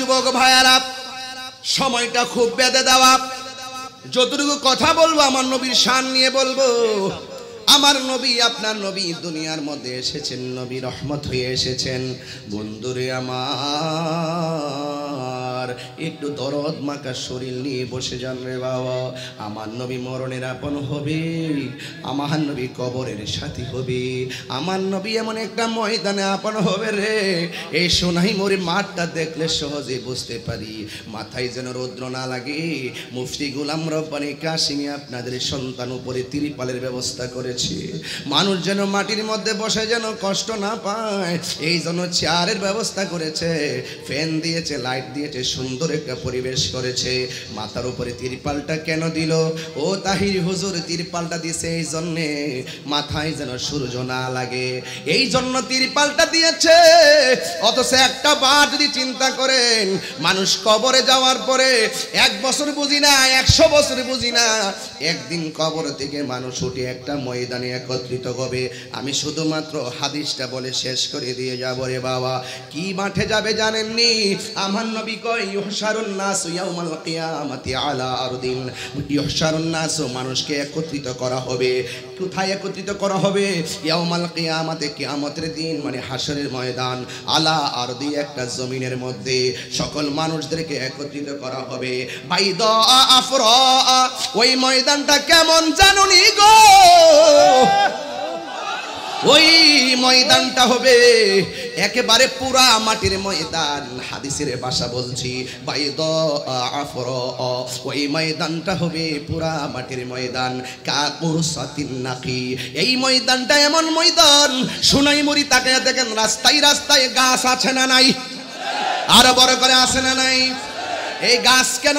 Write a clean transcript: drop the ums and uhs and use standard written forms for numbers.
যুবক ভাইয়ারা, সময়টা খুব বেঁধে দেওয়া। যতটুকু কথা বলবো আমার নবীর শান নিয়ে বলবো। আমার নবী, আপনার নবী দুনিয়ার মধ্যে এসেছেন, নবী রহমত হয়ে এসেছেন। বন্ধুরে আমার, একটু দরদ মাখা শরীর নিয়ে বসে যান রে বাবা। আমার নবী মরণের আপন হবে, আমার নবী কবরের সাথী হবে, আমার নবী এমন একটা ময়দানে আপন হবে রে। এই সোনাই মরি মাঠটা দেখলে সহজে বুঝতে পারি, মাথায় যেন রৌদ্র না লাগে। মুফতি গোলাম রব্বানী কাশিমি আপনাদের সন্তান উপরে তিরপালের ব্যবস্থা করেছে, মানুষ যেন মাটির মধ্যে বসে যেন কষ্ট না পায়, এই জন্য চেয়ারের ব্যবস্থা করেছে, ফ্যান দিয়েছে, লাইট দিয়েছে, সুন্দর একটা পরিবেশ করেছে। মাথার উপরে তিরপালটা কেন দিল? ও তাহির হুজুর, তিরপালটা দিয়েছে এই জন্যে মাথায় যেন সূর্য না লাগে, এই জন্য তিরপালটা দিয়েছে। অথচ একটা বার যদি চিন্তা করেন, মানুষ কবরে যাওয়ার পরে 1 বছর বুঝি না, 100 বছর বুঝি না, একদিন কবর থেকে মানুষ উঠে একটা ময়দানে একত্রিত হবে। আমি শুধুমাত্র হাদিসটা বলে শেষ করে দিয়ে যাব রে বাবা। কি মাঠে যাবে জানেননি? আমার নবী কয় ইহশারুন নাস ইয়াউমাল কিয়ামাতি আলা আরদিন। ইহশারুন নাস, মানুষকে একত্রিত করা হবে। কোথায় একত্রিত করা হবে? ইয়াউমাল কিয়ামাতে, কিয়ামতের দিন, মানে হাসরের ময়দান। আলা আরদি, একটা জমিনের মধ্যে সকল মানুষদেরকে একত্রিত করা হবে। বাইদা আফরা, ওই ময়দানটা কেমন জানুনি গো? ওই ময়দানটা হবে একেবারে পুরা মাটির ময়দান। হাদিসের ভাষা বলছি, বাইদা আফরা, ওই ময়দানটা হবে পুরা মাটির ময়দান। কাকুরসাতিন নাকি, এই ময়দানটা এমন ময়দান, সোনাইমুড়ি তাকায়া দেখেন, রাস্তায় রাস্তায় গাছ আছে না নাই? আরো বড় করে আছে না নাই? এই গাছ কেন